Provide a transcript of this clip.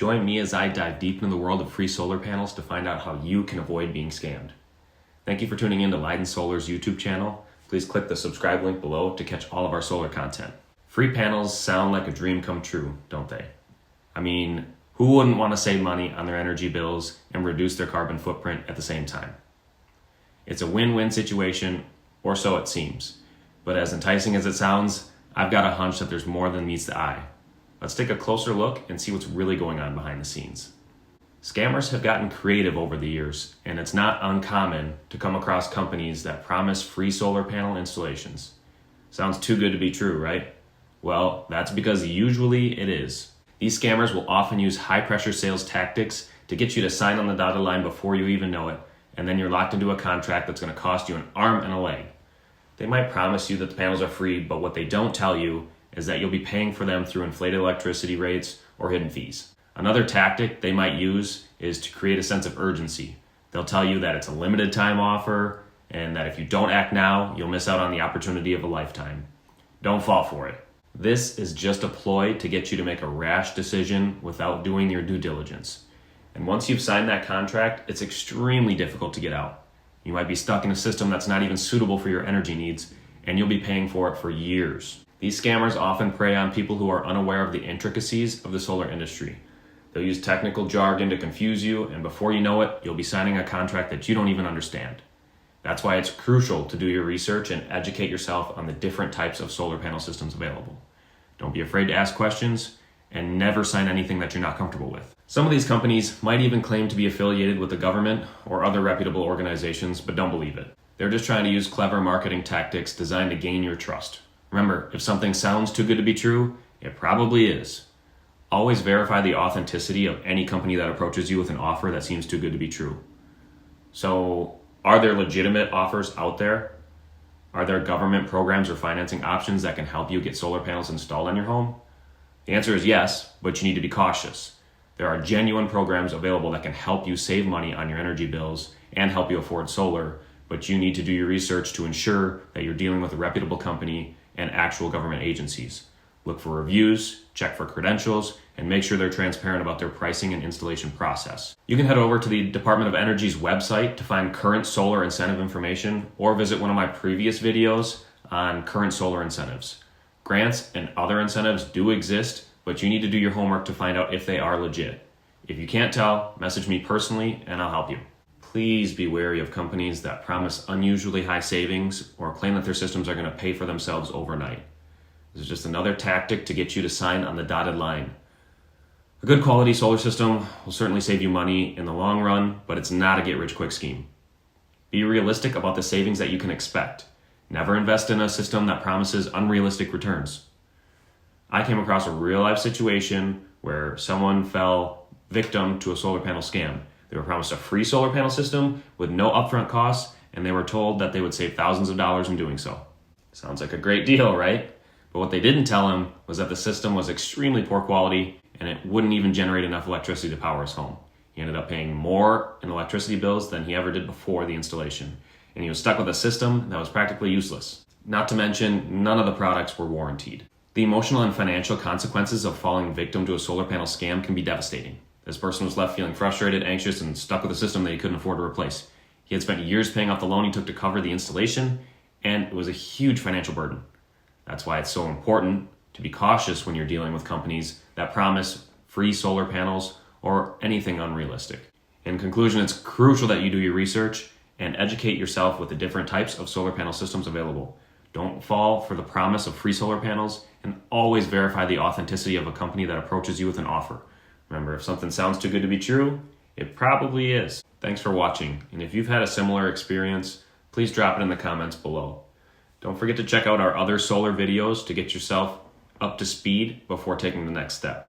Join me as I dive deep into the world of free solar panels to find out how you can avoid being scammed. Thank you for tuning in to Leiden Solar's YouTube channel. Please click the subscribe link below to catch all of our solar content. Free panels sound like a dream come true, don't they? I mean, who wouldn't want to save money on their energy bills and reduce their carbon footprint at the same time? It's a win-win situation, or so it seems. But as enticing as it sounds, I've got a hunch that there's more than meets the eye. Let's take a closer look and see what's really going on behind the scenes. Scammers have gotten creative over the years, and it's not uncommon to come across companies that promise free solar panel installations. Sounds too good to be true, right? Well, that's because usually it is. These scammers will often use high-pressure sales tactics to get you to sign on the dotted line before you even know it, and then you're locked into a contract that's going to cost you an arm and a leg. They might promise you that the panels are free, but what they don't tell you is that you'll be paying for them through inflated electricity rates or hidden fees. Another tactic they might use is to create a sense of urgency. They'll tell you that it's a limited time offer and that if you don't act now, you'll miss out on the opportunity of a lifetime. Don't fall for it. This is just a ploy to get you to make a rash decision without doing your due diligence. And once you've signed that contract, it's extremely difficult to get out. You might be stuck in a system that's not even suitable for your energy needs, and you'll be paying for it for years. These scammers often prey on people who are unaware of the intricacies of the solar industry. They'll use technical jargon to confuse you, and before you know it, you'll be signing a contract that you don't even understand. That's why it's crucial to do your research and educate yourself on the different types of solar panel systems available. Don't be afraid to ask questions, and never sign anything that you're not comfortable with. Some of these companies might even claim to be affiliated with the government or other reputable organizations, but don't believe it. They're just trying to use clever marketing tactics designed to gain your trust. Remember, if something sounds too good to be true, it probably is. Always verify the authenticity of any company that approaches you with an offer that seems too good to be true. So, are there legitimate offers out there? Are there government programs or financing options that can help you get solar panels installed on your home? The answer is yes, but you need to be cautious. There are genuine programs available that can help you save money on your energy bills and help you afford solar, but you need to do your research to ensure that you're dealing with a reputable company and actual government agencies. Look for reviews, check for credentials, and make sure they're transparent about their pricing and installation process. You can head over to the Department of Energy's website to find current solar incentive information, or visit one of my previous videos on current solar incentives. Grants and other incentives do exist, but you need to do your homework to find out if they are legit. If you can't tell, message me personally and I'll help you. Please be wary of companies that promise unusually high savings or claim that their systems are going to pay for themselves overnight. This is just another tactic to get you to sign on the dotted line. A good quality solar system will certainly save you money in the long run, but it's not a get-rich-quick scheme. Be realistic about the savings that you can expect. Never invest in a system that promises unrealistic returns. I came across a real-life situation where someone fell victim to a solar panel scam. They were promised a free solar panel system with no upfront costs, and they were told that they would save thousands of dollars in doing so. Sounds like a great deal, right? But what they didn't tell him was that the system was extremely poor quality and it wouldn't even generate enough electricity to power his home. He ended up paying more in electricity bills than he ever did before the installation, and he was stuck with a system that was practically useless. Not to mention, none of the products were warranted. The emotional and financial consequences of falling victim to a solar panel scam can be devastating. This person was left feeling frustrated, anxious, and stuck with a system that he couldn't afford to replace. He had spent years paying off the loan he took to cover the installation, and it was a huge financial burden. That's why it's so important to be cautious when you're dealing with companies that promise free solar panels or anything unrealistic. In conclusion, it's crucial that you do your research and educate yourself with the different types of solar panel systems available. Don't fall for the promise of free solar panels, and always verify the authenticity of a company that approaches you with an offer. Remember, if something sounds too good to be true, it probably is. Thanks for watching, and if you've had a similar experience, please drop it in the comments below. Don't forget to check out our other solar videos to get yourself up to speed before taking the next step.